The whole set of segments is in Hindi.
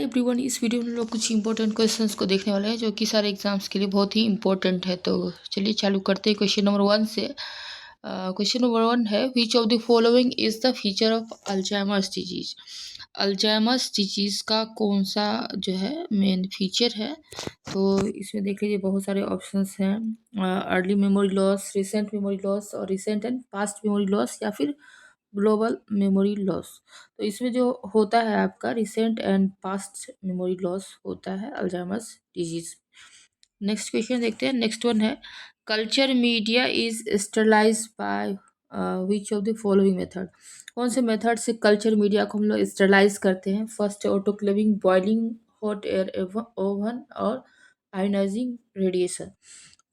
एवरीवन, इस वीडियो में हम लोग कुछ इंपॉर्टेंट क्वेश्चंस को देखने वाले हैं जो कि सारे एग्जाम्स के लिए बहुत ही इंपॉर्टेंट है। तो चलिए चालू करते हैं क्वेश्चन नंबर 1 से। क्वेश्चन नंबर 1 है, which of the following is the feature of Alzheimer's disease. Alzheimer's disease का कौन सा जो है मेन फीचर है। तो इसमें देख लीजिए बहुत सारे ऑप्शंस हैं, early memory loss, recent memory loss और recent and past memory loss या फिर ग्लोबल मेमोरी लॉस। तो इसमें जो होता है आपका recent and past memory loss होता है अल्जाइमर्स डिजीज। नेक्स्ट क्वेश्चन देखते हैं। नेक्स्ट वन है, culture media is sterilise by which of the following method. कौन से मेथड से कल्चर मीडिया को हम लोग स्टरलाइज करते हैं। फर्स्ट है autoclaving, boiling, hot air oven और आयोनाइजिंग रेडिएशन।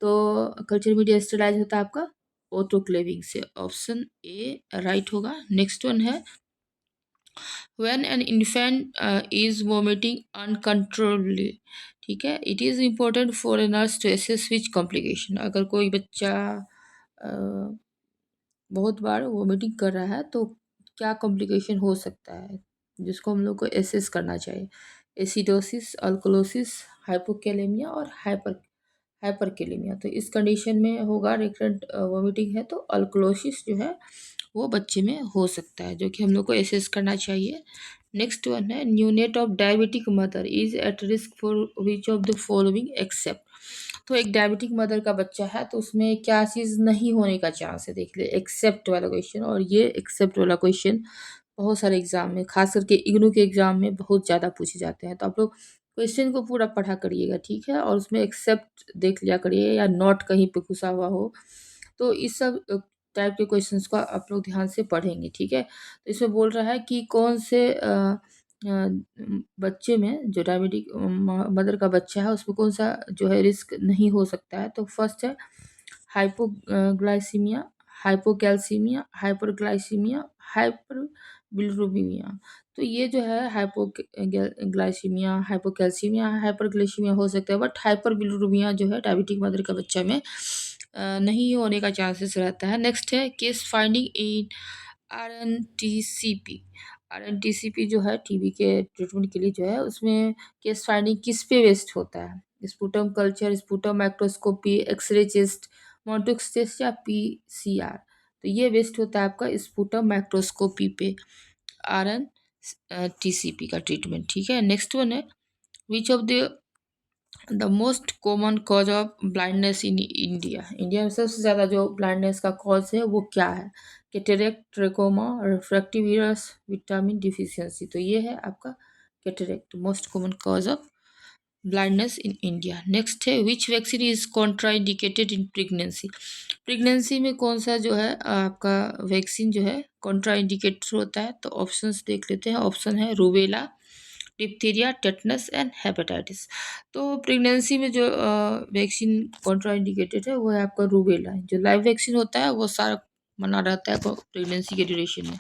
तो कल्चर मीडिया स्टरलाइज होता है आपका ऑटोक्लेविंग से। ऑप्शन ए राइट होगा। नेक्स्ट वन है, when an infant is vomiting uncontrollably, ठीक है, it is important for a nurse to assess which complication। अगर कोई बच्चा बहुत बार वोमिटिंग कर रहा है तो क्या कॉम्प्लिकेशन हो सकता है जिसको हम लोग को एसेस करना चाहिए। एसिडोसिस, अल्कोलोसिस, हाइपोकैलेमिया और हाइपरकेलेमिया। तो इस कंडीशन में होगा रिकरेंट वोमिटिंग है तो अल्कोलोसिस जो है वो बच्चे में हो सकता है, जो कि हम लोग को एसेस करना चाहिए। नेक्स्ट वन है, neonate of diabetic mother is at risk for which of the following accept. तो एक डायबिटिक मदर का बच्चा है तो उसमें क्या चीज़ नहीं होने का चांस है, देख ले एक्सेप्ट वाला क्वेश्चन। और ये एक्सेप्ट वाला क्वेश्चन बहुत सारे एग्जाम में, खास करके इग्नू के एग्जाम में बहुत ज़्यादा पूछे जाते हैं। तो आप लोग क्वेश्चन को पूरा पढ़ा करिएगा, ठीक है, और उसमें एक्सेप्ट देख लिया करिए या नॉट कहीं पे घुसा हुआ हो। तो इस सब टाइप के क्वेश्चंस को आप लोग ध्यान से पढ़ेंगे, ठीक है। तो इसमें बोल रहा है कि कौन से बच्चे में जो डायबिटिक मदर का बच्चा है उसमें कौन सा जो है रिस्क नहीं हो सकता है। तो फर्स्ट है हाइपोग्लाइसीमिया, हाइपोकैल्सीमिया, हाइपरग्लाइसीमिया, हाइपरबिलिरुबिनिया। तो ये जो है हाइपोग्लाइसीमिया, हाइपोकैल्सीमिया, हाइपरग्लाइसीमिया हो सकता है, बट हाइपरबिलिरुबिनिया जो है डायबिटिक मदर का बच्चा में नहीं होने का चांसेस रहता है। नेक्स्ट है case finding in RNTCP. RNTCP जो है टीबी के ट्रीटमेंट के लिए जो है उसमें केस फाइंडिंग किस पे बेस्ड होता है। Sputum culture, sputum microscopy, x-ray chest, Mantoux test या पीसीआर। तो ये बेस्ड होता है आपका स्पुटम माइक्रोस्कोपी पे आरएन टीसीपी का ट्रीटमेंट, ठीक है। नेक्स्ट वन है, which of the most common cause of blindness in India. India में सबसे ज़्यादा जो ब्लाइंडनेस का कॉज है वो क्या है। Cataract, trachoma, refractive errors, vitamin deficiency. तो ये है आपका cataract, most common cause of blindness in India. Next है, which vaccine is contraindicated in pregnancy. Pregnancy में कौन सा जो है आपका वैक्सीन जो है कॉन्ट्राइंडिकेटेड होता है। तो ऑप्शंस देख लेते हैं। ऑप्शन है rubella, diphtheria, tetanus and hepatitis. तो प्रेगनेंसी में जो वैक्सीन कॉन्ट्राइंडिकेटेड है वो है आपका रूबेला। जो लाइव वैक्सीन होता है वो सारा मना रहता है प्रेगनेंसी के ड्यूरेशन में।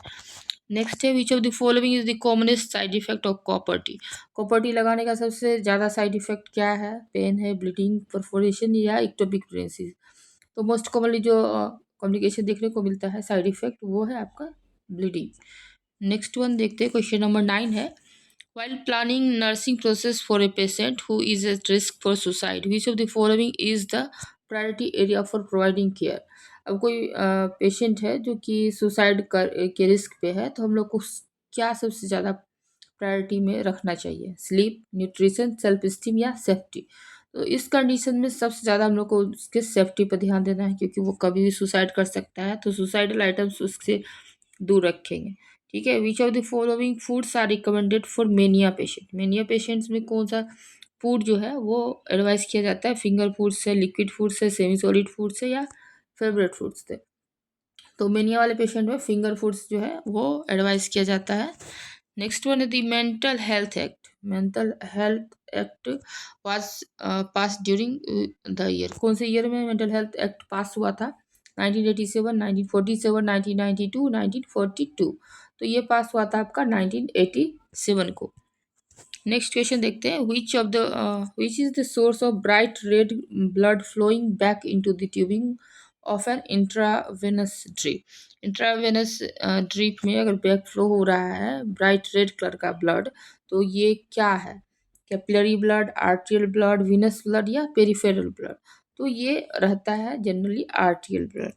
नेक्स्ट है, which of the following is the commonest side effect of copper T. Copper T लगाने का सबसे ज़्यादा साइड इफेक्ट क्या है। पेन है, ब्लीडिंग, परफोरेशन या इक्टोपिक प्रेगनेंसी। तो मोस्ट कॉमनली जो कॉम्प्लिकेशन देखने को मिलता है साइड इफेक्ट वो है आपका ब्लीडिंग। नेक्स्ट वन देखते हैं। क्वेश्चन नंबर 9 है, while planning nursing process for a patient who is at risk for suicide, which of the following is the priority area for providing care। अब कोई पेशेंट है जो कि सुसाइड कर के रिस्क पे है तो हम लोग को क्या सबसे ज़्यादा प्रायोरिटी में रखना चाहिए। स्लीप, न्यूट्रिशन, सेल्फ स्टीम या सेफ्टी। तो इस कंडीशन में सबसे ज़्यादा हम लोग को उसके सेफ्टी पर ध्यान देना है, क्योंकि वो कभी भी सुसाइड कर सकता है। तो सुसाइडल आइटम्स उससे दूर रखेंगे, ठीक है। Which of the following foods are recommended for mania patient. Mania patients में कौन सा फूड जो है वो एडवाइस किया जाता है। फिंगर फूड्स से, लिक्विड फूड से, सेमी सॉलिड फूड से या फेवरेट फूड्स से। तो मेनिया वाले पेशेंट में फिंगर फूड्स जो है वो एडवाइस किया जाता है। नेक्स्ट वन है the mental health act. Mental health act was pass during the year. कौन से ईयर में मेंटल हेल्थ एक्ट पास हुआ था। 1987, 1947, 1992, 1942। तो ये पास हुआ था आपका 1987 को। नेक्स्ट क्वेश्चन देखते हैं। Which is the source of bright red blood flowing back into the tubing of an intravenous drip. Intravenous drip में अगर बैक फ्लो हो रहा है ब्राइट रेड कलर का ब्लड, तो ये क्या है? Capillary blood, arterial blood, venous blood या पेरिफेरल ब्लड? तो ये रहता है generally arterial blood.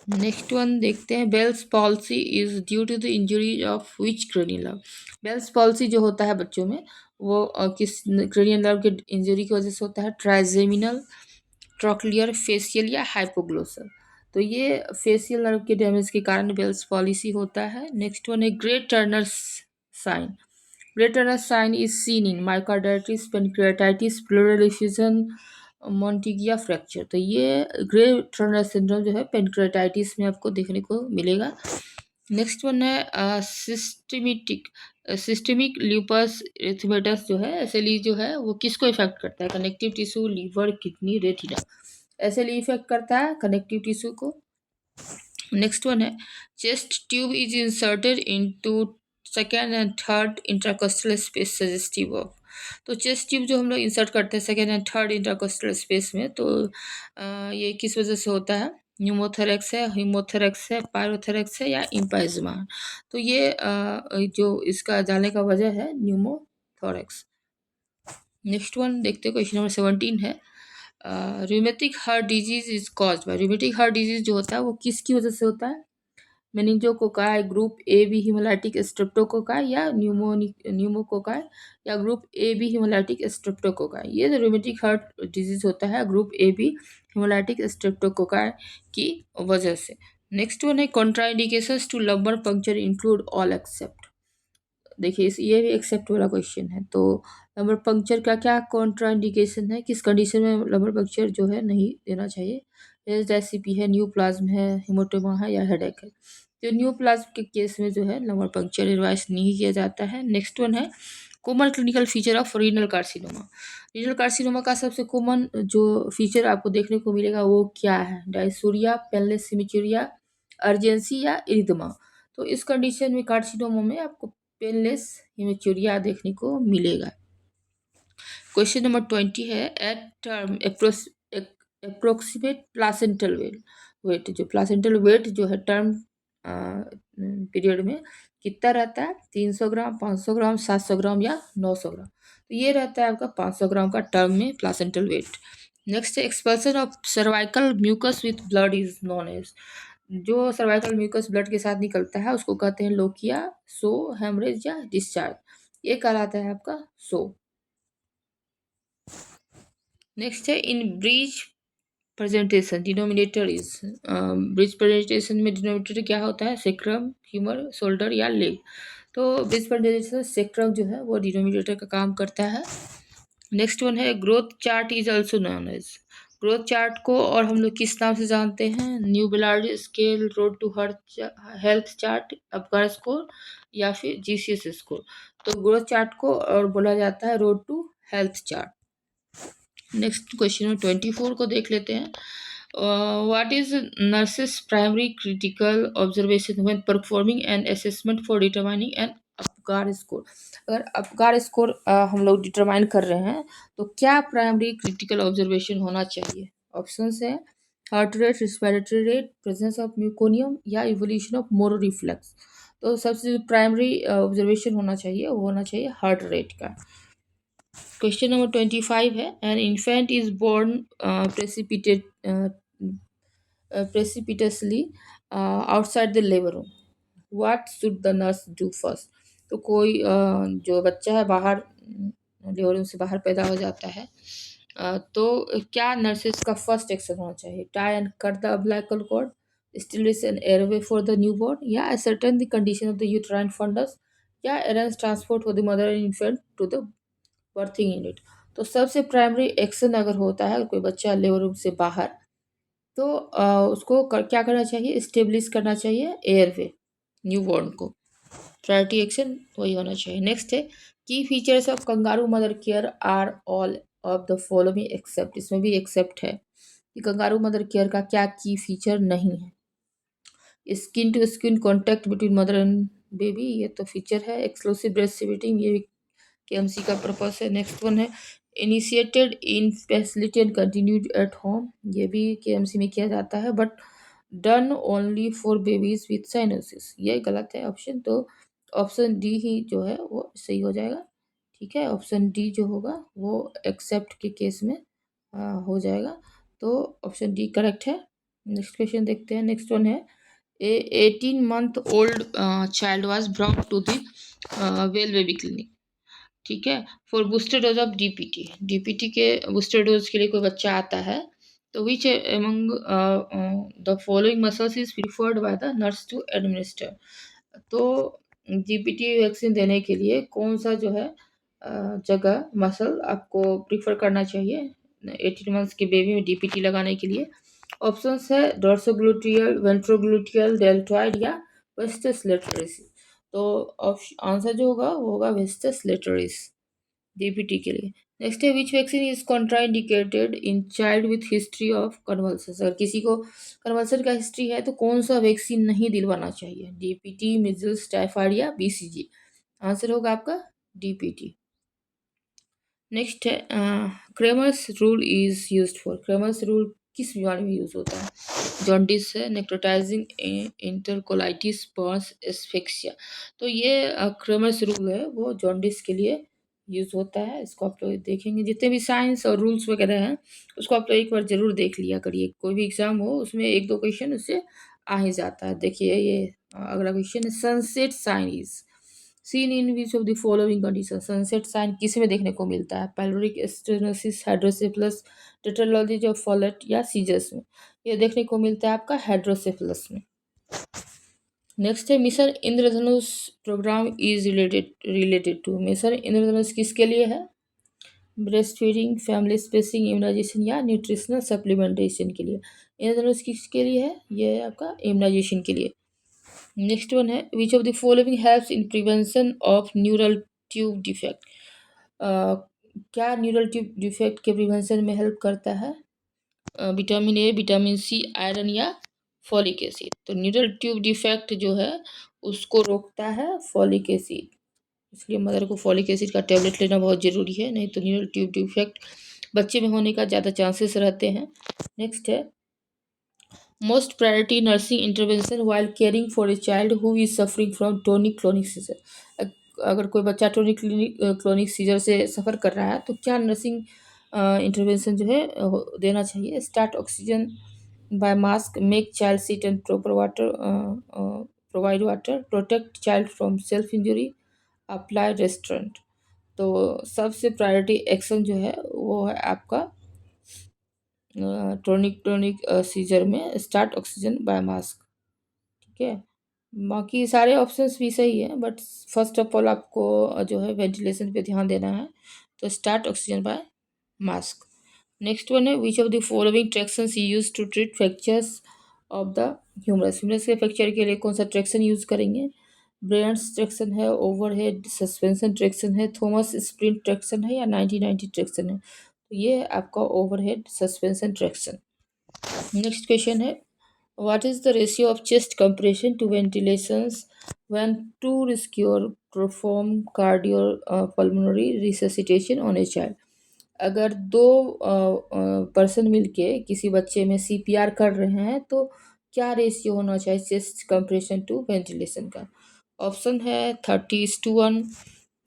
Next one देखते हैं, Bell's palsy is due to the injury of which cranial nerve. Bells palsy जो होता है बच्चों में, वो किस क्रेनियल नर्व के इंजरी की वजह से होता है? ट्राइजेमिनल, ट्रॉक्लियर, फेशियल या हाइपोग्लोसल? तो ये फेशियल नर्व के डैमेज के कारण बेल्स पॉलिसी होता है। नेक्स्ट वन है grey Turner sign. Grey Turner sign is seen in myocarditis, pancreatitis, pleural effusion, Monteggia fracture. तो ये ग्रे टर्नर सिंड्रोम जो है पेनक्रियाटाइटिस में आपको देखने को मिलेगा। नेक्स्ट वन है सिस्टेमिक ल्यूपस एरिथेमेटस जो है, एसएलई जो है वो किसको इफेक्ट करता है? Connective tissue, liver, kidney, retina. SLE affect करता है कनेक्टिव टिश्यू को। नेक्स्ट वन है chest tube is inserted into second and third intercostal space suggestive of. तो चेस्ट ट्यूब जो हम लोग इंसर्ट करते हैं second and third intercostal space में, तो ये किस वजह से होता है? न्यूमोथेरेक्स है, हीमोथेरेक्स है, पायरोथेरेक्स है या इम्पाइजमा? तो ये जो इसका जाने का वजह है न्यूमोथोरेक्स। नेक्स्ट वन देखते हैं, क्वेश्चन नंबर 17 है rheumatic heart disease is caused by. Rheumatic heart disease जो होता है वो किसकी वजह से होता है? मेनिंजोकोकाई, group A B hemolytic streptococci या न्यूमोकोकाई या group A B hemolytic streptococci? ये जो रूमेटिक हार्ट डिजीज होता है group A B hemolytic streptococci की वजह से। नेक्स्ट वन है contraindications to lumbar puncture include all except. देखिए ये भी एक्सेप्ट वाला क्वेश्चन है। तो लंबर पंक्चर का क्या कॉन्ट्राइंडिकेशन है? किस कंडीशन में लंबर पंक्चर जो है नहीं देना चाहिए? एसडीसीपी है, न्यूप्लाज्म है, हिमोटोमा है या हेडेक है? तो न्यूप्लाज्म के केस में जो है लंबर पंक्चर एडवाइस नहीं किया जाता है। नेक्स्ट वन है common clinical feature of renal carcinoma. Renal carcinoma का सबसे कॉमन जो फीचर आपको देखने को मिलेगा वो क्या है? डायसूरिया, पेनलेस हेमिचूरिया, अर्जेंसी या इरिथमा? तो इस कंडीशन में कार्सिनोमा में आपको पेनलेस हेमिचूरिया देखने को मिलेगा। क्वेश्चन नंबर 20 है at term approximate placental weight. जो प्लासेंटल वेट जो है टर्म पीरियड में कितना रहता है? 300 ग्राम, 500 ग्राम, 700 ग्राम या 900 ग्राम? तो ये रहता है आपका 500 ग्राम का टर्म में प्लासेंटल वेट। नेक्स्ट है expulsion of cervical mucus with blood is known as. जो सर्वाइकल म्यूकस ब्लड के साथ निकलता है उसको कहते हैं लोकिया, सो, हेमरेज या डिस्चार्ज। ये कहलाता है आपका सो। नेक्स्ट है in breech presentation denominator is. Breech presentation में डिनोमिनेटर क्या होता है? सेक्रम, फ्यूमर, शोल्डर या लेग? तो ब्रिज प्रेजेंटेशन सेक्रम जो है वो डिनोमिनेटर का काम करता है। नेक्स्ट वन है growth chart is also known as. Growth chart को और हम लोग किस नाम से जानते हैं? New Ballard scale, road to health chart, Apgar score या फिर जीसीएस स्कोर? तो ग्रोथ चार्ट को और बोला जाता है road to health chart. Next question 24 को देख लेते हैं। What is nurse's primary critical observation when performing an assessment for determining an Apgar score? अगर अपगार स्कोर हम लोग डिटरमाइन कर रहे हैं तो क्या प्राइमरी क्रिटिकल ऑब्जर्वेशन होना चाहिए? ऑप्शंस है heart rate, respiratory rate, presence of meconium या इवोल्यूशन ऑफ मोरो रिफ्लेक्स। तो सबसे जो प्राइमरी ऑब्जर्वेशन होना चाहिए वो होना चाहिए हार्ट रेट का। क्वेश्चन नंबर 25 है an infant is born precipitously outside the labor room. What should the nurse do first? तो कोई जो बच्चा है बाहर लेबर रूम से बाहर पैदा हो जाता है, तो क्या नर्सेस का फर्स्ट एक्शन होना चाहिए? Tie and cut the umbilical cord, establish an airway for the newborn या ascertain the condition of the uterine fundus या arrange transport for the mother and infant to the berthing unit? तो सबसे प्राइमरी एक्शन अगर होता है कोई बच्चा लेबर रूम से बाहर, तो उसको क्या करना चाहिए? इस्टेब्लिश करना चाहिए एयरवे न्यूबॉर्न को। प्रायोरिटी एक्शन वही होना चाहिए। नेक्स्ट है की features of kangaroo mother care are all of the following except. इसमें भी एक्सेप्ट है कि कंगारू मदर केयर का क्या की फीचर नहीं है? Skin to skin contact between mother and baby, ये तो फीचर है। एक्सक्लूसिव ब्रेस्ट फीडिंग, ये भी केएमसी का पर्पस है। नेक्स्ट वन है initiated in facility and continued at home, ये भी केएमसी में किया जाता है, but done only for babies with cyanosis, ये गलत है ऑप्शन। तो ऑप्शन डी ही जो है वो सही हो जाएगा। ठीक है, ऑप्शन डी जो होगा वो एक्सेप्ट के केस में हो जाएगा। तो ऑप्शन डी करेक्ट है। नेक्स्ट क्वेश्चन देखते हैं। नेक्स्ट वन है, ए 18-month-old child was brought to the well baby clinic, ठीक है, for booster dose of DPT. DPT के बूस्टर डोज के लिए कोई बच्चा आता है, तो which among the following muscles is preferred by the nurse to administer. तो डीपीटी वैक्सीन देने के लिए कौन सा जो है जगह मसल आपको प्रिफर करना चाहिए 18 मंथ्स के बेबी में डीपीटी लगाने के लिए? ऑप्शंस है डोर्सोग्लूटियल, वेंट्रोग्लूटियल, डेल्टॉइड या वेस्टस लेटरिस। तो आंसर जो होगा वो होगा वेस्टस लेटरिस डीपीटी के लिए। नेक्स्ट है, which vaccine is contraindicated in child with history of convulsion. अगर किसी को कन्वल्सन का हिस्ट्री है तो कौन सा वैक्सीन नहीं दिलवाना चाहिए? डीपीटी, मिजल्स, टाइफाइड या बीसीजी? आंसर होगा आपका डीपीटी। नेक्स्ट है, Cramer's rule is used for. Cramer's rule किस बीमारी में यूज होता है? जॉन्डिस है, नेक्रोटाइजिंग इंटरकोलाइटिस, बर्न्स, एस्फिक्सिया। तो ये क्रेमर्स रूल है वो जॉन्डिस के लिए यूज होता है। इसको आप लोग देखेंगे, जितने भी साइंस और रूल्स वगैरह हैं उसको आप लोग एक बार जरूर देख लिया करिए। कोई भी एग्जाम हो उसमें एक दो क्वेश्चन उससे आ ही जाता है। देखिए ये अगला क्वेश्चन है, sunset sign is seen in which of the following condition. Sunset sign किस में देखने को मिलता है? Pyloric stenosis, hydrocephalus, tetralogy of Fallot या सीजर्स में? ये देखने को मिलता है आपका हाइड्रोसेफलस में। नेक्स्ट है, mission Indradhanush programme is related to. Mission Indradhanush किसके लिए है? Breast feeding, family spacing, immunisation या न्यूट्रिशनल सप्लीमेंटेशन के लिए? इंद्रधनुष किसके लिए है? ये है आपका इम्यूनाइजेशन के लिए। नेक्स्ट वन है, which of the following helps in prevention of neural tube defect. क्या न्यूरल ट्यूब डिफेक्ट के प्रिवेंशन में हेल्प करता है? Vitamin A, vitamin C, iron या फॉलिक एसिड? तो न्यूरल ट्यूब डिफेक्ट जो है उसको रोकता है फॉलिक एसिड, इसलिए मदर को फॉलिक एसिड का टैबलेट लेना बहुत ज़रूरी है, नहीं तो न्यूरल ट्यूब डिफेक्ट बच्चे में होने का ज़्यादा चांसेस रहते हैं। नेक्स्ट है, most priority nursing intervention while caring for a child who is suffering from tonic clonic scissor. अगर कोई बच्चा टोनिक क्लोनिक सीजर से सफ़र कर रहा है तो क्या नर्सिंग इंटरवेंशन जो है देना चाहिए? Start oxygen by mask, make child seat and proper water, provide water, protect child from self injury, apply restaurant. तो सबसे प्रायोरिटी एक्शन जो है वो है आपका टोनिक टोनिक सीजर में स्टार्ट ऑक्सीजन बाय मास्क। ठीक है, बाकी सारे ऑप्शंस भी सही है, बट फर्स्ट ऑफ ऑल आपको जो है वेंटिलेशन पे ध्यान देना है, तो start oxygen by mask. Next one है, which of the following tractions use to treat fractures of the humerus. Humerus के फ्रैक्चर के लिए कौन सा ट्रैक्शन यूज करेंगे? ब्रेयर्स ट्रैक्शन है, ओवरहेड सस्पेंशन ट्रैक्शन है, थॉमस स्प्रिंट ट्रैक्शन है या 1990 ट्रैक्शन है? तो ये आपका overhead suspension traction. Next question है, what is the ratio of chest compression to ventilations when two rescuer perform cardiopulmonary resuscitation on a child? अगर दो पर्सन मिलके किसी बच्चे में सीपीआर कर रहे हैं तो क्या रेशियो होना चाहिए चेस्ट कंप्रेशन टू वेंटिलेशन का? ऑप्शन है 30:1,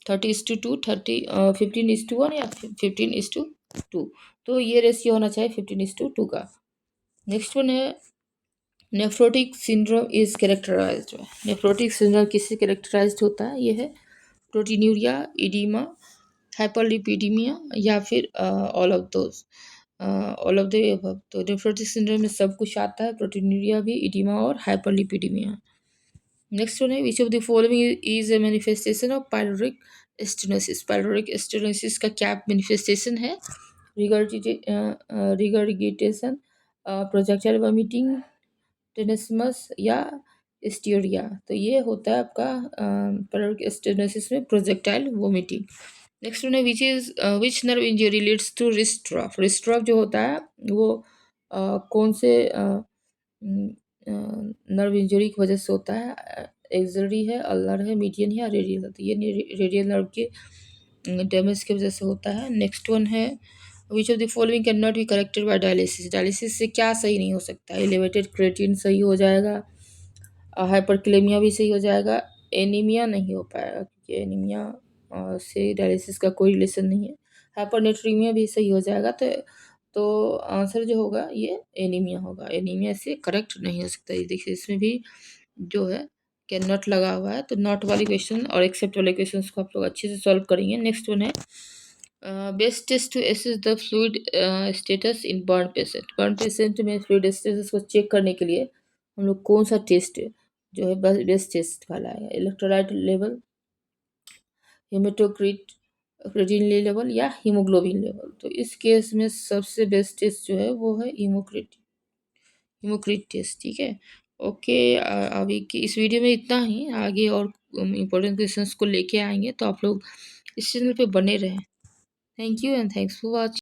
30:2, 15:1 या 15:2। तो ये रेशियो होना चाहिए 15:2 का। नेक्स्ट वन है, nephrotic syndrome is characterised. Nephrotic syndrome किससे कैरेक्टराइज्ड होता है? ये है प्रोटीन्यूरिया, इडीमा, हाइपरलिपिडीमिया या फिर all of those, all of the above. तो नेफ्रोटिक सिंड्रोम में सब कुछ आता है, प्रोटीन्यूरिया भी, इडीमा और हाइपरलिपिडीमिया। नेक्स्ट वन है, which of the following is a manifestation of pyloric stenosis. Pyloric stenosis का क्या मैनिफेस्टेशन है? रिगर्जिटेशन, प्रोजेक्टाइल वॉमिटिंग, टेनिसमस या स्टीरिया? तो ये होता है आपका पाइलोरिक स्टेनोसिस में प्रोजेक्टाइल वोमिटिंग। नेक्स्ट वन है, which nerve injury leads to wrist drop. Wrist drop जो होता है वो कौन से नर्व इंजरी की वजह से होता है? एक्सिलरी है, अल्नर है, मीडियन है या रेडियल है? तो ये रेडियल नर्व के डैमेज की वजह से होता है। नेक्स्ट वन है, which of the following can not be corrected bye dialysis. Dialysis से क्या सही नहीं हो सकता? एलिवेटेड क्रिएटिन सही हो जाएगा, हाइपरकैलेमिया भी सही हो जाएगा, एनीमिया नहीं हो पाएगा क्योंकि एनीमिया से डायलिसिस का कोई रिलेशन नहीं है। हाइपरनेट्रीमिया भी सही हो जाएगा, तो आंसर जो होगा ये एनीमिया होगा। एनीमिया से करेक्ट नहीं हो सकता। ये देखिए इसमें भी जो है कैन नॉट लगा हुआ है, तो नॉट वाली क्वेश्चन और एक्सेप्ट वाले क्वेश्चन को आप लोग अच्छे से सॉल्व करेंगे। नेक्स्ट वन है, best test to assess the fluid status in burn patient. Burn patient में फ्लूइड स्टेटस को चेक करने के लिए हम लोग कौन सा टेस्ट जो है बेस्ट टेस्ट कहलाएगा? Electrolyte level, haematocrit creatine level या हीमोग्लोबिन लेवल। तो इस केस में सबसे बेस्ट टेस्ट जो है वो है हीमोक्रिट टेस्ट। ठीक है, ओके। अभी की इस वीडियो में इतना ही। आगे और इम्पोर्टेंट क्वेश्चंस को लेके आएंगे, तो आप लोग इस चैनल पे बने रहें। Thank you and thanks for watching.